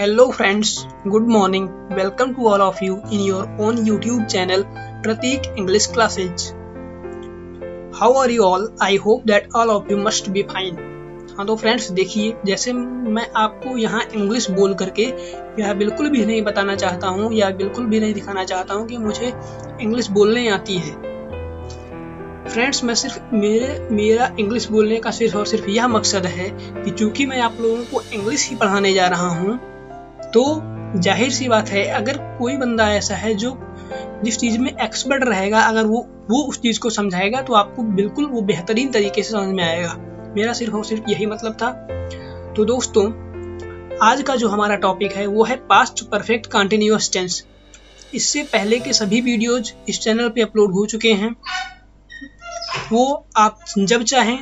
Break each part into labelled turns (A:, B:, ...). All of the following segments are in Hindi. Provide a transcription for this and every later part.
A: Hello friends, good morning. Welcome to all of you in your own YouTube channel Pratik English Classes. How are you all? I hope that all of you must be fine. हाँ तो फ्रेंड्स देखिए, जैसे मैं आपको यहाँ इंग्लिश बोल करके यह बिल्कुल भी नहीं बताना चाहता हूँ या बिल्कुल भी नहीं दिखाना चाहता हूँ कि मुझे इंग्लिश बोलने आती है। फ्रेंड्स मैं सिर्फ मेरा इंग्लिश बोलने का सिर्फ और सिर्फ यह मकसद है कि चूंकि मैं आप लोगों को इंग्लिश ही पढ़ाने जा रहा हूँ, तो जाहिर सी बात है अगर कोई बंदा ऐसा है जो जिस चीज़ में एक्सपर्ट रहेगा, अगर वो उस चीज़ को समझाएगा तो आपको बिल्कुल वो बेहतरीन तरीके से समझ में आएगा। मेरा सिर्फ और सिर्फ यही मतलब था। तो दोस्तों, आज का जो हमारा टॉपिक है वो है पास्ट परफेक्ट कंटिन्यूअस टेंस। इससे पहले के सभी वीडियोज इस चैनल पे अपलोड हो चुके हैं, वो आप जब चाहें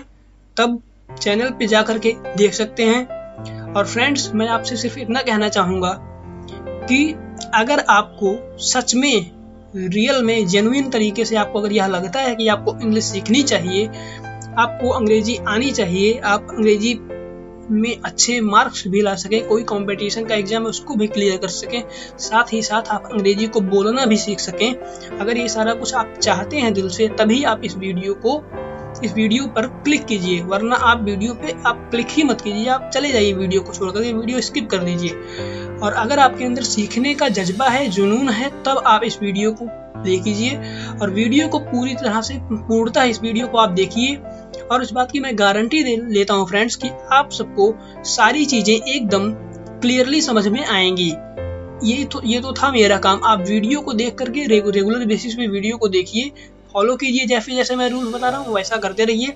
A: तब चैनल पे जा करके देख सकते हैं। और फ्रेंड्स मैं आपसे सिर्फ इतना कहना चाहूँगा कि अगर आपको सच में रियल में जेन्युइन तरीके से आपको अगर यह लगता है कि आपको इंग्लिश सीखनी चाहिए, आपको अंग्रेजी आनी चाहिए, आप अंग्रेजी में अच्छे मार्क्स भी ला सके, कोई कंपटीशन का एग्जाम है उसको भी क्लियर कर सकें, साथ ही साथ आप अंग्रेजी को बोलना भी सीख सकें, अगर ये सारा कुछ आप चाहते हैं दिल से, तभी आप इस वीडियो पर क्लिक कीजिए। वरना आप वीडियो पे आप क्लिक ही मत कीजिए, आप चले जाइए वीडियो को छोड़कर, ये वीडियो स्किप कर दीजिए। और अगर आपके अंदर सीखने का जज्बा है, जुनून है, तब आप इस वीडियो को देखिए और वीडियो को पूरी तरह से पूर्णतः इस वीडियो को आप देखिए। और इस बात की मैं गारंटी लेता हूँ फ्रेंड्स कि आप सबको सारी चीजें एकदम क्लियरली समझ में आएंगी। ये तो था मेरा काम। आप वीडियो को देख करके रेगुलर बेसिस पे वीडियो को देखिए, फॉलो कीजिए, जैसे मैं रूल्स बता रहा हूँ वैसा करते रहिए।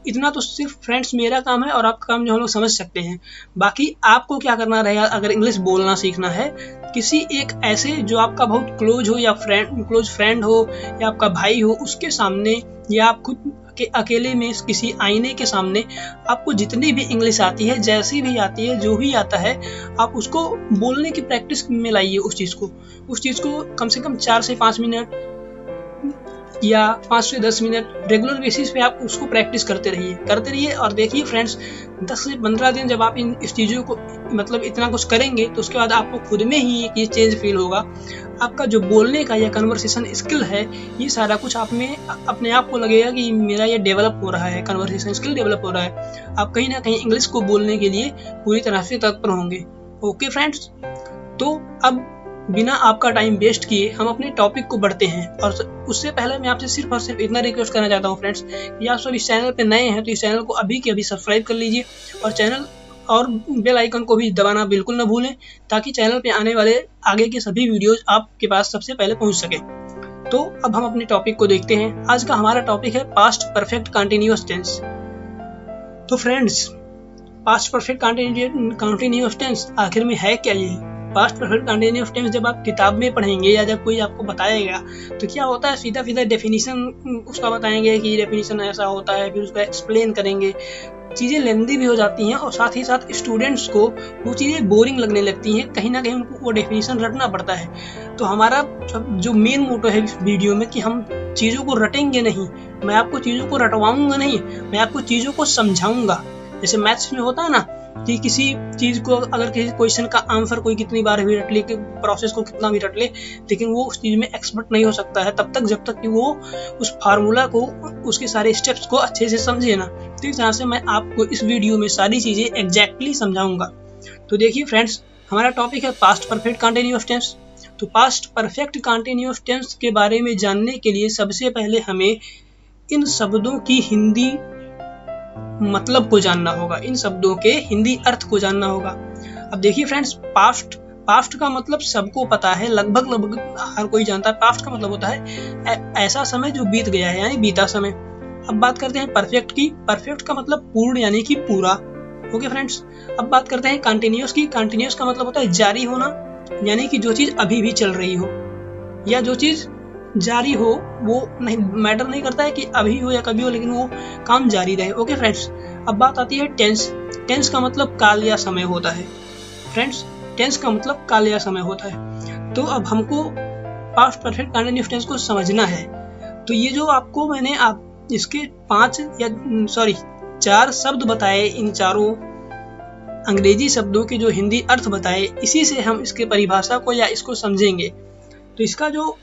A: इतना तो सिर्फ फ्रेंड्स मेरा काम है और आपका काम जो हम लोग समझ सकते हैं। बाकी आपको क्या करना रहेगा, अगर इंग्लिश बोलना सीखना है, किसी एक ऐसे जो आपका बहुत क्लोज हो या क्लोज फ्रेंड हो या आपका भाई हो, उसके सामने या आप खुद के अकेले में किसी आईने के सामने आपको जितनी भी इंग्लिश आती है, जैसी भी आती है, जो भी आता है, आप उसको बोलने की प्रैक्टिस में लाइए। उस चीज़ को कम से कम 4 से 5 मिनट या 5 से 10 मिनट रेगुलर बेसिस पे आप उसको प्रैक्टिस करते रहिए। और देखिए फ्रेंड्स, 10 से 15 दिन जब आप इस चीज़ों को मतलब इतना कुछ करेंगे, तो उसके बाद आपको खुद में ही ये चेंज फील होगा। आपका जो बोलने का या कन्वर्सेशन स्किल है, ये सारा कुछ आप में अपने आप को लगेगा कि मेरा ये डेवलप हो रहा है, कन्वर्सेशन स्किल डेवलप हो रहा है। आप कहीं ना कहीं इंग्लिश को बोलने के लिए पूरी तरह से तत्पर होंगे। ओके फ्रेंड्स, तो अब बिना आपका टाइम वेस्ट किए हम अपने टॉपिक को बढ़ते हैं। और उससे पहले मैं आपसे सिर्फ और सिर्फ इतना रिक्वेस्ट करना चाहता हूँ फ्रेंड्स कि आप सब इस चैनल पे नए हैं तो इस चैनल को अभी के अभी सब्सक्राइब कर लीजिए और चैनल और बेल आइकन को भी दबाना बिल्कुल न भूलें, ताकि चैनल पे आने वाले आगे के सभी वीडियोज आपके पास सबसे पहले पहुँच सके। तो अब हम अपने टॉपिक को देखते हैं। आज का हमारा टॉपिक है पास्ट परफेक्ट कंटिन्यूअस टेंस। तो friends, past perfect continuous tense आखिर में है क्या? ये पास्ट परफेक्ट कंटिन्यूअस टेंस जब आप किताब में पढ़ेंगे या जब कोई आपको बताएगा तो क्या होता है, सीधा डेफिनेशन उसका बताएंगे कि डेफिनेशन ऐसा होता है, फिर उसका एक्सप्लेन करेंगे। चीज़ें लेंदी भी हो जाती हैं और साथ ही साथ स्टूडेंट्स को वो चीज़ें बोरिंग लगने लगती हैं, कहीं ना कहीं उनको वो डेफिनेशन रटना पड़ता है। तो हमारा जो मेन मोटो है इस वीडियो में कि हम चीज़ों को रटेंगे नहीं, मैं आपको चीज़ों को रटवाऊंगा नहीं, मैं आपको चीज़ों को समझाऊंगा। जैसे मैथ्स में होता है ना कि किसी चीज़ को अगर किसी क्वेश्चन का आंसर कोई कितनी बार भी रट ले, प्रोसेस को कितना भी रट ले, लेकिन वो उस चीज़ में एक्सपर्ट नहीं हो सकता है तब तक जब तक कि वो उस फार्मूला को, उसके सारे स्टेप्स को अच्छे से समझे ना। तो इस तरह से मैं आपको इस वीडियो में सारी चीज़ें एग्जैक्टली समझाऊंगा। तो देखिए फ्रेंड्स, हमारा टॉपिक है पास्ट परफेक्ट कंटिन्यूअस टेंस। तो पास्ट परफेक्ट कंटिन्यूअस टेंस के बारे में जानने के लिए सबसे पहले हमें इन शब्दों की हिंदी मतलब को जानना होगा, इन शब्दों के हिंदी अर्थ को जानना होगा। अब देखिए फ्रेंड्स, पास्ट का मतलब सबको पता है, लगभग हर कोई जानता है। पास्ट का मतलब होता है ऐसा समय जो बीत गया है, यानी बीता समय। अब बात करते हैं परफेक्ट की। परफेक्ट का मतलब पूर्ण यानी कि पूरा। ओके फ्रेंड्स, अब बात करते हैं कंटिन्यूअस की। कंटिन्यूअस का मतलब होता है जारी होना, यानी कि जो चीज़ अभी भी चल रही हो या जो चीज़ जारी हो, वो नहीं मैटर नहीं करता है कि अभी हो या कभी हो, लेकिन वो काम जारी रहे। ओके फ्रेंड्स, अब बात आती है टेंस। टेंस का मतलब काल या समय होता है। फ्रेंड्स, टेंस का मतलब काल या समय होता है। तो अब हमको पास्ट परफेक्ट कंटिन्यूअस टेंस को समझना है। तो ये जो आपको मैंने इसके 4 शब्द बताए, इन चारों अंग्रेजी शब्दों के जो हिंदी अर्थ बताए, इसी से हम इसके परिभाषा को या इसको समझेंगे। तो इसका जो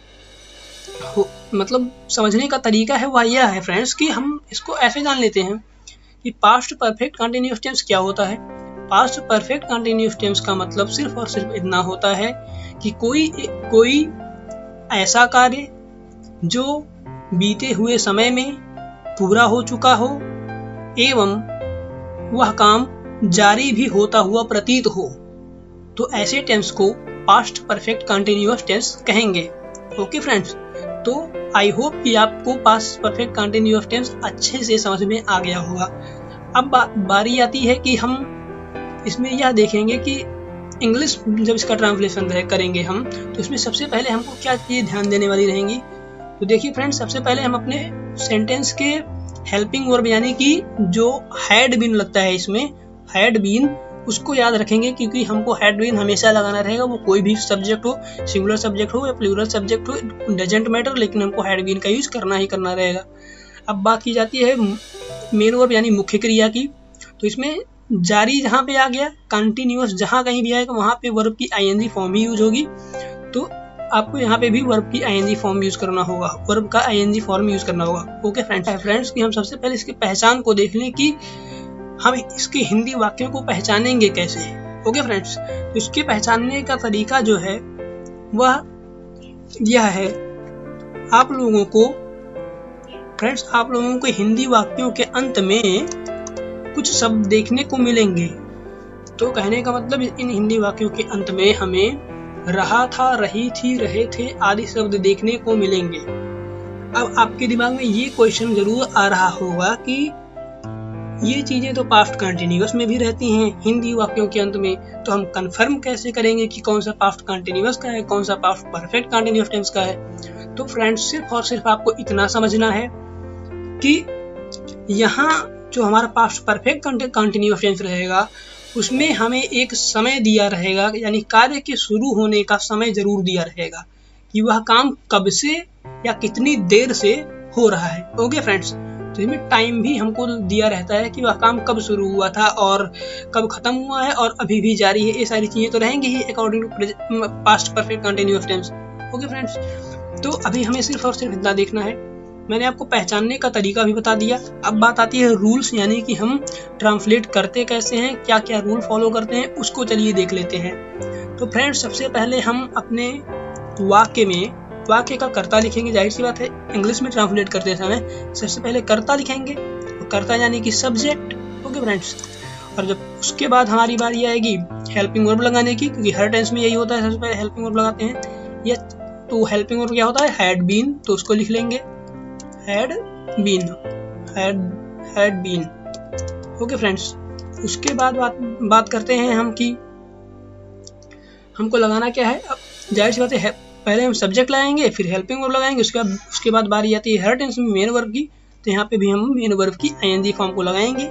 A: मतलब समझने का तरीका है वह यह है फ्रेंड्स कि हम इसको ऐसे जान लेते हैं कि पास्ट परफेक्ट कंटिन्यूअस टेंस क्या होता है। पास्ट परफेक्ट कंटिन्यूअस टेंस का मतलब सिर्फ और सिर्फ इतना होता है कि कोई ऐसा कार्य जो बीते हुए समय में पूरा हो चुका हो एवं वह काम जारी भी होता हुआ प्रतीत हो, तो ऐसे टेंस को पास्ट परफेक्ट कंटिन्यूअस टेंस कहेंगे। ओके फ्रेंड्स, तो आई होप कि आपको पास्ट परफेक्ट कंटिन्यूअस टेंस अच्छे से समझ में आ गया होगा। अब बारी आती है कि हम इसमें यह देखेंगे कि इंग्लिश जब इसका ट्रांसलेशन करेंगे हम, तो इसमें सबसे पहले हमको क्या चीज़ ध्यान देने वाली रहेंगी। तो देखिए फ्रेंड्स, सबसे पहले हम अपने सेंटेंस के हेल्पिंग वर्ब यानी कि जो हैड बीन लगता है इसमें, हैड बीन, उसको याद रखेंगे, क्योंकि हमको हैड बीन हमेशा लगाना रहेगा। वो कोई भी सब्जेक्ट हो, सिंगुलर सब्जेक्ट हो या प्लूरल सब्जेक्ट हो, डजेंट मैटर, लेकिन हमको हैड बीन का यूज करना ही करना रहेगा। अब बात की जाती है मेन वर्ब यानी मुख्य क्रिया की। तो इसमें जारी जहाँ पे आ गया, कंटिन्यूअस जहाँ कहीं भी आएगा वहाँ पे वर्ब की आईएनजी फॉर्म ही यूज होगी। तो आपको यहाँ पे भी वर्ब की आईएनजी फॉर्म यूज करना होगा, वर्ब का आईएनजी फॉर्म यूज करना होगा। ओके फ्रेंड्स, कि हम सबसे पहले इसकी पहचान को देख लें कि हम इसके हिंदी वाक्यों को पहचानेंगे कैसे। ओके फ्रेंड्स, तो इसके पहचानने का तरीका जो है वह यह है, आप लोगों को हिंदी वाक्यों के अंत में कुछ शब्द देखने को मिलेंगे। तो कहने का मतलब इन हिंदी वाक्यों के अंत में हमें रहा था, रही थी, रहे थे आदि शब्द देखने को मिलेंगे। अब आपके दिमाग में ये क्वेश्चन जरूर आ रहा होगा कि ये चीजें तो पास्ट कंटिन्यूअस में भी रहती हैं हिंदी वाक्यों के अंत में, तो हम कंफर्म कैसे करेंगे कि कौन सा पास्ट कंटिन्यूअस का है, कौन सा पास्ट परफेक्ट कंटिन्यूअस टेंस का है। तो फ्रेंड्स, सिर्फ और सिर्फ आपको इतना समझना है कि यहाँ जो हमारा पास्ट परफेक्ट कंटिन्यूअस टेंस रहेगा उसमें हमें एक समय दिया रहेगा, यानी कार्य के शुरू होने का समय जरूर दिया रहेगा कि वह काम कब से या कितनी देर से हो रहा है। ओके फ्रेंड्स, तो इसमें टाइम भी हमको दिया रहता है कि वह काम कब शुरू हुआ था और कब खत्म हुआ है और अभी भी जारी है। ये सारी चीजें तो रहेंगी ही according to past perfect continuous tense. Okay friends, तो अभी हमें सिर्फ और सिर्फ इतना देखना है। मैंने आपको पहचानने का तरीका भी बता दिया। अब बात आती है रूल्स, यानी कि हम ट्रांसलेट करते कैसे हैं, क्या क्या रूल फॉलो करते हैं, उसको चलिए देख लेते हैं। तो फ्रेंड्स, सबसे पहले हम अपने वाक्य का कर्ता लिखेंगे। जाहिर सी बात है, इंग्लिश में ट्रांसलेट करते समय सबसे पहले कर्ता लिखेंगे, तो कर्ता यानी कि सब्जेक्ट। ओके फ्रेंड्स, और जब उसके बाद हमारी बारी आएगी हेल्पिंग वर्ब लगाने की, क्योंकि हर टेंस में यही होता है, सबसे पहले हेल्पिंग वर्ब लगाते हैं। ये तो हेल्पिंग वर्ब क्या होता है, हैड बीन, तो उसको लिख लेंगे हैड बीन। ओके फ्रेंड्स, उसके बाद बात करते हैं हम कि हमको लगाना क्या है। अब जाहिर सी बात है, पहले हम सब्जेक्ट लगाएंगे, फिर हेल्पिंग वर्ब लगाएंगे, उसके बाद बारी आती है हर टेंस में मेन वर्ब की। तो यहाँ पे भी हम मेन वर्ब की आईएनजी फॉर्म को लगाएंगे,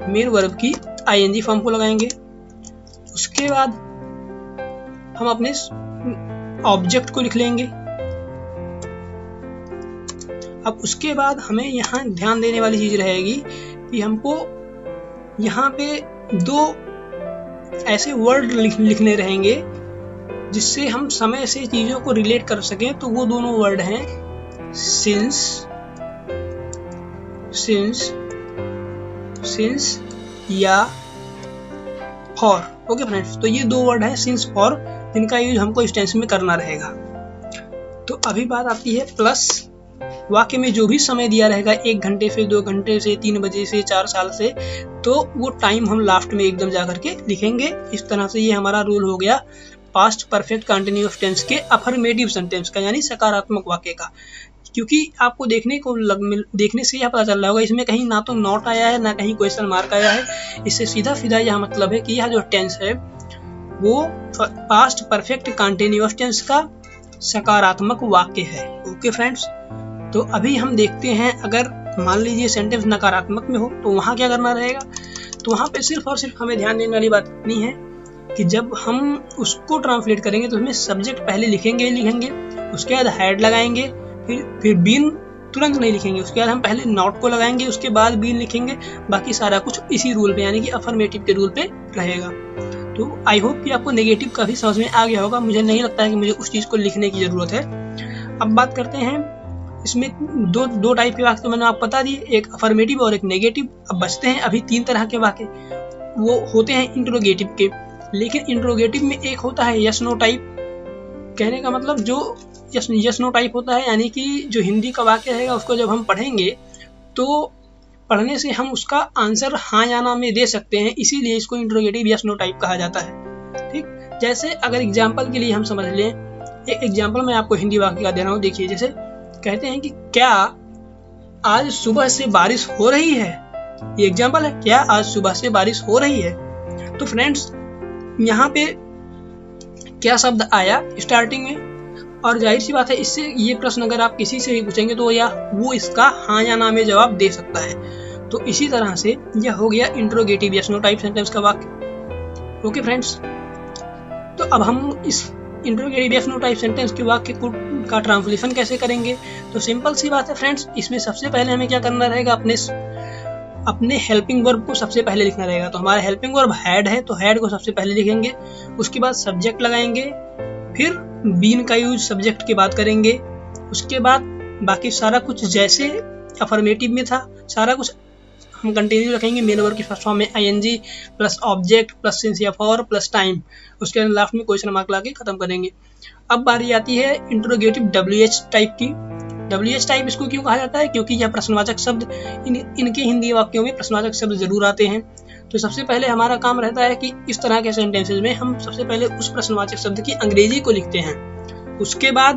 A: मेन वर्ब की आईएनजी फॉर्म को लगाएंगे। उसके बाद हम अपने ऑब्जेक्ट को लिख लेंगे। अब उसके बाद हमें यहाँ ध्यान देने वाली चीज रहेगी कि हमको यहाँ पे दो ऐसे वर्ड लिखने रहेंगे जिससे हम समय से चीजों को रिलेट कर सकें। तो वो दोनों वर्ड हैं सिंस या फॉर। ओके फ्रेंड्स, तो ये दो वर्ड हैं सिंस फॉर, जिनका यूज हमको इस टेंस में करना रहेगा। तो अभी बात आती है प्लस। वाक्य में जो भी समय दिया रहेगा, 1 घंटे से, 2 घंटे से, 3 बजे से, 4 साल से, तो वो टाइम हम लास्ट में एकदम जा करके लिखेंगे। इस तरह से ये हमारा रूल हो गया पास्ट परफेक्ट कंटिन्यूअस टेंस के अफर्मेटिव सेंटेंस का, यानी सकारात्मक वाक्य का। क्योंकि आपको देखने से यह पता चल रहा होगा, इसमें कहीं ना तो नॉट आया है ना कहीं क्वेश्चन मार्क आया है। इससे सीधा यह मतलब है कि यह जो टेंस है वो पास्ट परफेक्ट कंटिन्यूअस टेंस का सकारात्मक वाक्य है। ओके फ्रेंड्स, तो अभी हम देखते हैं, अगर मान लीजिए सेंटेंस नकारात्मक में हो तो वहां क्या करना रहेगा। तो वहां पे सिर्फ और सिर्फ हमें ध्यान देने वाली बात इतनी है कि जब हम उसको ट्रांसलेट करेंगे तो उसमें सब्जेक्ट पहले लिखेंगे, उसके बाद हैड लगाएंगे, फिर बीन तुरंत नहीं लिखेंगे, उसके बाद हम पहले नॉट को लगाएंगे, उसके बाद बीन लिखेंगे, बाकी सारा कुछ इसी रूल पे यानी कि अफर्मेटिव के रूल पे रहेगा। तो आई होप कि आपको नेगेटिव काफी समझ में आ गया होगा। मुझे नहीं लगता है कि मुझे उस चीज को लिखने की जरूरत है। अब बात करते हैं, इसमें दो टाइप के वाक्य तो मैंने आपको बता दिए, एक अफर्मेटिव और एक नेगेटिव। अब बचते हैं अभी 3 तरह के वाक्य, वो होते हैं इंट्रोगेटिव के। लेकिन इंट्रोगेटिव में एक होता है यस नो टाइप, कहने का मतलब जो यस नो टाइप होता है, यानी कि जो हिंदी का वाक्य रहेगा उसको जब हम पढ़ेंगे तो पढ़ने से हम उसका आंसर हाँ या ना में दे सकते हैं, इसीलिए इसको इंट्रोगेटिव यस नो टाइप कहा जाता है। ठीक, जैसे अगर एग्जाम्पल के लिए हम समझ लें, एक एग्जाम्पल मैं आपको हिंदी वाक्य का दे रहा हूँ। देखिए, जैसे कहते हैं कि क्या आज सुबह से बारिश हो रही है, ये एग्जाम्पल है, क्या आज सुबह से बारिश हो रही है। तो फ्रेंड्स, यहाँ पे क्या शब्द आया स्टार्टिंग में, और जाहिर सी बात है इससे ये प्रश्न अगर आप किसी से भी पूछेंगे तो या वो इसका हाँ या ना में जवाब दे सकता है। तो इसी तरह से यह हो गया interrogative yes no type sentence का वाक्य। ओके फ्रेंड्स, तो अब हम इस interrogative yes no type sentence के वाक्य का ट्रांसलेशन कैसे करेंगे। तो सिंपल सी बात है फ्रेंड्स, इसमें सबसे पहले हमें क्या करना रहेगा, अपने हेल्पिंग वर्ब को सबसे पहले लिखना रहेगा। तो हमारा हेल्पिंग वर्ब हैड है, तो हैड को सबसे पहले लिखेंगे, उसके बाद सब्जेक्ट लगाएंगे, फिर बीन का यूज सब्जेक्ट की बात करेंगे, उसके बाद बाकी सारा कुछ जैसे अफर्मेटिव में था सारा कुछ हम कंटिन्यू रखेंगे। मेन वर्ब की फर्स्ट फॉर्म में ING plus object plus since या फॉर प्लस टाइम, उसके बाद लास्ट में क्वेश्चन मार्क लगा के खत्म करेंगे। अब बारी आती है इंट्रोगेटिव डब्ल्यूएच टाइप की। डब्ल्यूएच टाइप इसको क्यों कहा जाता है, क्योंकि यह प्रश्नवाचक शब्द इनके हिंदी वाक्यों में प्रश्नवाचक शब्द जरूर आते हैं। तो सबसे पहले हमारा काम रहता है कि इस तरह के सेंटेंसेज में हम सबसे पहले उस प्रश्नवाचक शब्द की अंग्रेजी को लिखते हैं, उसके बाद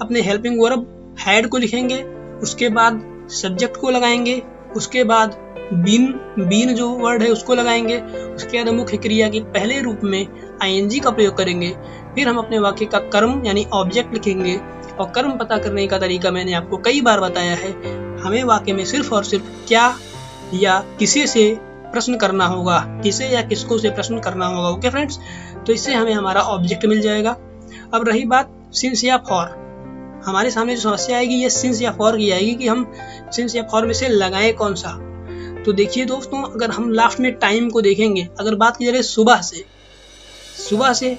A: अपने हेल्पिंग वर्ब हैड को लिखेंगे, उसके बाद सब्जेक्ट को लगाएंगे, उसके बाद बीन जो वर्ड है उसको लगाएंगे, उसके बाद मुख्य क्रिया के पहले रूप में आईएनजी का प्रयोग करेंगे, फिर हम अपने वाक्य का कर्म यानी ऑब्जेक्ट लिखेंगे। और कर्म पता करने का तरीका मैंने आपको कई बार बताया है, हमें वाक्य में सिर्फ और सिर्फ क्या या किसे से प्रश्न करना होगा, किसे या किसको से प्रश्न करना होगा। ओके फ्रेंड्स, तो इससे हमें हमारा ऑब्जेक्ट मिल जाएगा। अब रही बात सिंस या फॉर, हमारे सामने जो समस्या आएगी ये सिंस या फॉर की आएगी कि हम सिंस या फॉर में से लगाएं कौन सा। तो देखिए दोस्तों, अगर हम लास्ट में टाइम को देखेंगे, अगर बात की जाए सुबह से,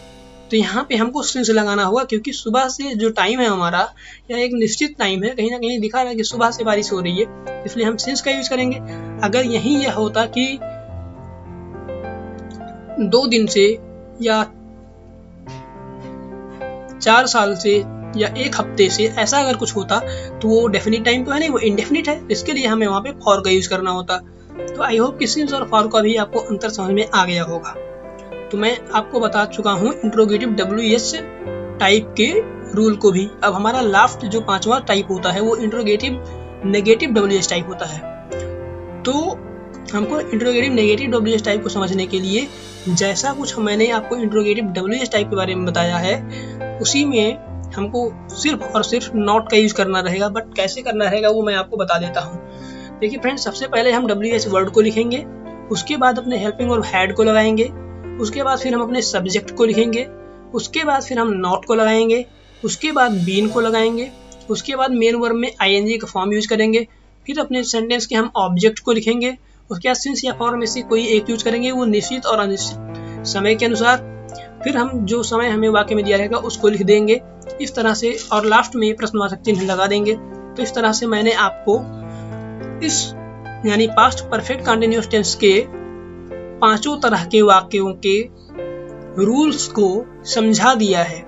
A: तो यहाँ पे हमको सिंस लगाना होगा, क्योंकि सुबह से जो टाइम है हमारा यह एक निश्चित टाइम है, कहीं ना कहीं दिखा रहा है कि सुबह से बारिश हो रही है, इसलिए हम सिंस का यूज करेंगे। अगर यही यह होता कि 2 दिन से या 4 साल से या 1 हफ्ते से, ऐसा अगर कुछ होता तो वो डेफिनिट टाइम तो है नहीं, वो इंडेफिनिट है, इसके लिए हमें वहाँ पे फॉर का यूज करना होता। तो आई होप कि सिंस और फॉर का भी आपको अंतर समझ में आ गया होगा। तो मैं आपको बता चुका हूँ इंट्रोगेटिव डब्ल्यूएच टाइप के रूल को भी। अब हमारा लास्ट जो 5वां टाइप होता है वो इंट्रोगेटिव नेगेटिव डब्ल्यूएच टाइप होता है। तो हमको इंट्रोगेटिव नेगेटिव डब्ल्यूएच टाइप को समझने के लिए जैसा कुछ मैंने आपको इंट्रोगेटिव डब्ल्यूएच टाइप के बारे में बताया है, उसी में हमको सिर्फ और सिर्फ नॉट का यूज करना रहेगा। बट कैसे करना रहेगा वो मैं आपको बता देता हूँ। देखिए फ्रेंड्स, सबसे पहले हम डब्ल्यूएच वर्ड को लिखेंगे, उसके बाद अपने हेल्पिंग वर्ब हैड को लगाएंगे, उसके बाद फिर हम अपने सब्जेक्ट को लिखेंगे, उसके बाद फिर हम नॉट को लगाएंगे, उसके बाद बीन को लगाएंगे, उसके बाद मेन वर्ब में आईएनजी का फॉर्म यूज करेंगे, फिर अपने सेंटेंस के हम ऑब्जेक्ट को लिखेंगे, उसके बाद सिंस या फॉर में से कोई एक यूज करेंगे, वो निश्चित और अनिश्चित समय के अनुसार, फिर हम जो समय हमें वाक्य में दिया रहेगा उसको लिख देंगे इस तरह से, और लास्ट में प्रश्नवाचक चिन्ह लगा देंगे। तो इस तरह से मैंने आपको इस यानी पास्ट परफेक्ट कंटिन्यूअस टेंस के 5 तरह के वाक्यों के रूल्स को समझा दिया है।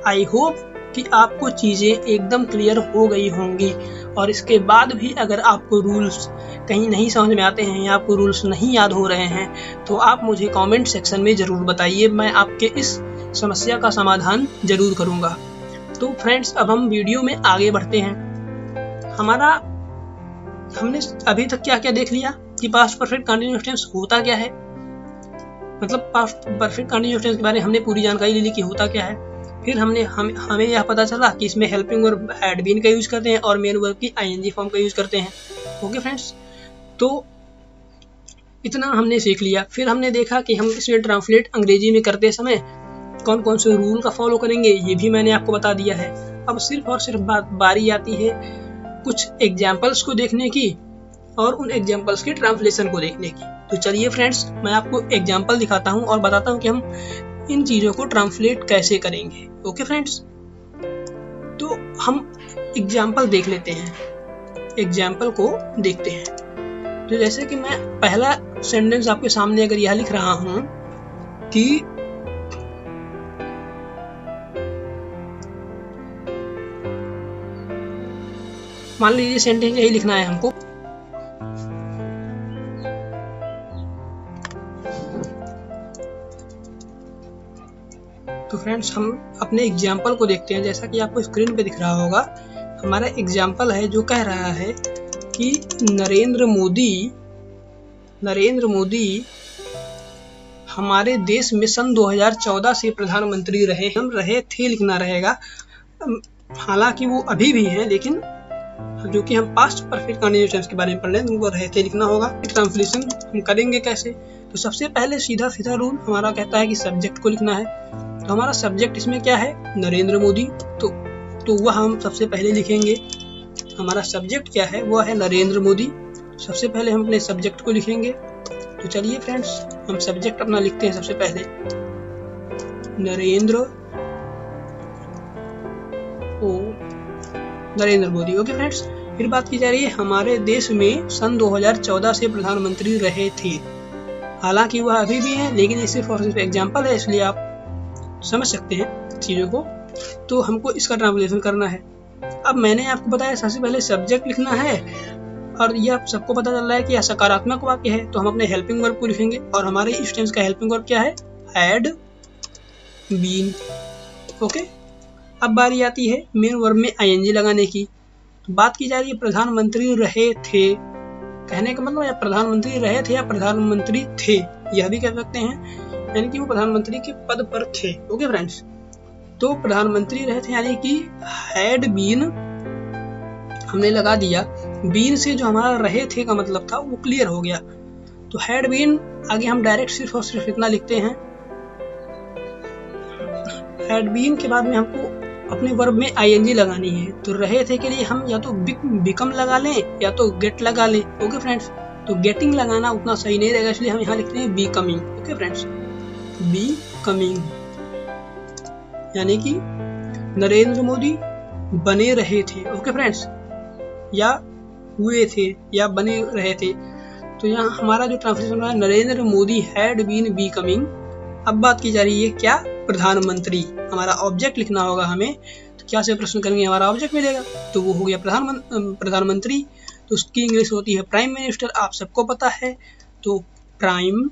A: आई होप कि आपको चीजें एकदम क्लियर हो गई होंगी, और इसके बाद भी अगर आपको रूल्स कहीं नहीं समझ में आते हैं या आपको रूल्स नहीं याद हो रहे हैं तो आप मुझे कमेंट सेक्शन में ज़रूर बताइए, मैं आपके इस समस्या का समाधान जरूर करूँगा। तो फ्रेंड्स, अब हम वीडियो में आगे बढ़ते हैं। हमने अभी तक क्या क्या देख लिया कि पास्ट परफेक्ट कंटिन्यूअस टेंस होता क्या है, मतलब पास्ट परफेक्ट कंटिन्यूअस टेंस के बारे में हमने पूरी जानकारी ले ली कि होता क्या है। फिर हमें यह पता चला कि इसमें हेल्पिंग वर्ब हैड बीन का यूज करते हैं और मेन वर्ब की आईएनजी फॉर्म का यूज करते हैं। ओके फ्रेंड्स, तो इतना हमने सीख लिया। फिर हमने देखा कि हम इसमें ट्रांसलेट अंग्रेजी में करते समय कौन कौन से रूल का फॉलो करेंगे, ये भी मैंने आपको बता दिया है। अब सिर्फ और सिर्फ बारी आती है कुछ एग्जाम्पल्स को देखने की और उन एग्जाम्पल्स के ट्रांसलेशन को देखने की। तो चलिए फ्रेंड्स, मैं आपको एग्जाम्पल दिखाता हूँ और बताता हूँ कि हम इन चीज़ों को ट्रांसलेट कैसे करेंगे। ओके फ्रेंड्स, तो हम एग्जाम्पल देख लेते हैं, एग्जाम्पल को देखते हैं। तो जैसे कि मैं पहला सेंटेंस आपके सामने अगर यह लिख रहा हूँ कि मान लीजिए सेंटेंस यही लिखना है हमको, तो फ्रेंड्स हम अपने एग्जाम्पल को देखते हैं। जैसा कि आपको स्क्रीन पे दिख रहा होगा, हमारा एग्जाम्पल है जो कह रहा है कि नरेंद्र मोदी हमारे देश में सन 2014 से प्रधानमंत्री रहे। हम रहे थे लिखना रहेगा, हालांकि वो अभी भी हैं, लेकिन जो कि हम पास्ट परफेक्ट कंटिन्यूअस टेंस के बारे में पढ़ रहे हैं, वो रहे थे लिखना होगा। ट्रांसलेशन हम करेंगे कैसे? तो सबसे पहले सीधा सीधा रूल हमारा कहता है कि सब्जेक्ट को लिखना है। तो हमारा सब्जेक्ट इसमें क्या है? नरेंद्र मोदी। तो वह हम सबसे पहले लिखेंगे। हमारा सब्जेक्ट क्या है? वह है नरेंद्र मोदी। सबसे पहले हम अपने सब्जेक्ट को लिखेंगे। तो चलिए फ्रेंड्स, हम सब्जेक्ट अपना लिखते हैं सबसे पहले, नरेंद्र मोदी। ओके फ्रेंड्स, फिर बात की जा रही है हमारे देश में सन 2014 से प्रधानमंत्री रहे थे। हालांकि वह अभी भी हैं, लेकिन ये सिर्फ और सिर्फ एग्जाम्पल है, इसलिए आप समझ सकते हैं चीज़ों को। तो हमको इसका ट्रांसलेशन करना है। अब मैंने आपको बताया सबसे पहले सब्जेक्ट लिखना है, और यह सबको पता चल रहा है कि यह सकारात्मक वाक्य है, तो हम अपने हेल्पिंग वर्ब को लिखेंगे। और हमारे इस टेंस का हेल्पिंग वर्ब क्या है? Had been. ओके, अब बारी आती है मेन वर्ब में आईएनजी लगाने की। तो बात की जा रही है प्रधानमंत्री रहे थे। कहने का मतलब या प्रधानमंत्री रहे थे या प्रधानमंत्री थे, यह भी कह सकते हैं, यानी कि वो प्रधानमंत्री के पद पर थे। ओके फ्रेंड्स, तो प्रधानमंत्री रहे थे यानी कि हैड बीन हमने लगा दिया। बीन से जो हमारा रहे थे का मतलब था वो क्लियर हो गया। तो हैड बीन आगे हम डायरेक्ट सिर्फ और सिर्फ इतना लिखते हैं। हैड बीन के बाद में हमको अपने वर्ब में आईएनजी लगानी है। तो रहे थे के लिए हम या तो बिकम लगा लें या तो गेट लगा लें। ओके फ्रेंड्स, तो गेटिंग लगाना उतना सही नहीं रहेगा, इसलिए हम यहाँ लिखते हैं be coming. Okay friends, be coming यानी कि नरेंद्र मोदी बने रहे थे। ओके फ्रेंड्स, या हुए थे या बने रहे थे। तो यहाँ हमारा जो ट्रांसलेशन है Narendra Modi had been becoming. अब बात की जा रही है क्या? प्रधानमंत्री। हमारा ऑब्जेक्ट लिखना होगा हमें। तो क्या से प्रश्न करेंगे, हमारा ऑब्जेक्ट मिलेगा, तो वो हो गया प्रधानमंत्री। तो उसकी इंग्लिश होती है प्राइम मिनिस्टर, आप सबको पता है। तो प्राइम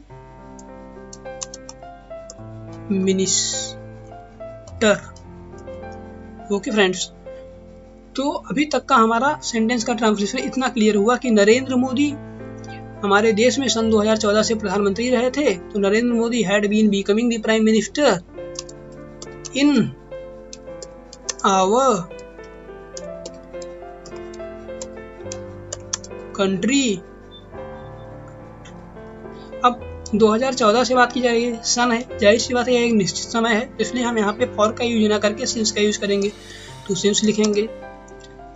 A: मिनिस्टर। ओके फ्रेंड्स, तो अभी तक का हमारा सेंटेंस का ट्रांसलेशन इतना क्लियर हुआ कि नरेंद्र मोदी हमारे देश में सन 2014 से प्रधानमंत्री रहे थे। तो Narendra Modi had been becoming the prime minister in our country. अब 2014 से बात की जा रही है, सन है, जाहिर सी बात है एक निश्चित समय है, इसलिए हम यहाँ पे फॉर का यूज ना करके सिंस का यूज करेंगे। तो सिंस लिखेंगे।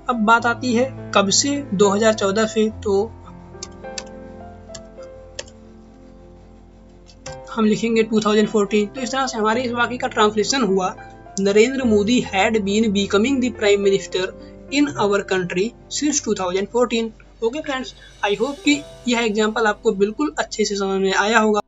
A: अब बात आती है कब से? 2014 से। तो हम लिखेंगे 2014। तो इस तरह से हमारे इस वाक्य का ट्रांसलेशन हुआ, Narendra Modi had been becoming the prime minister in our country since 2014। Okay friends, I hope कि यह एग्जाम्पल आपको बिल्कुल अच्छे से समझ में आया होगा।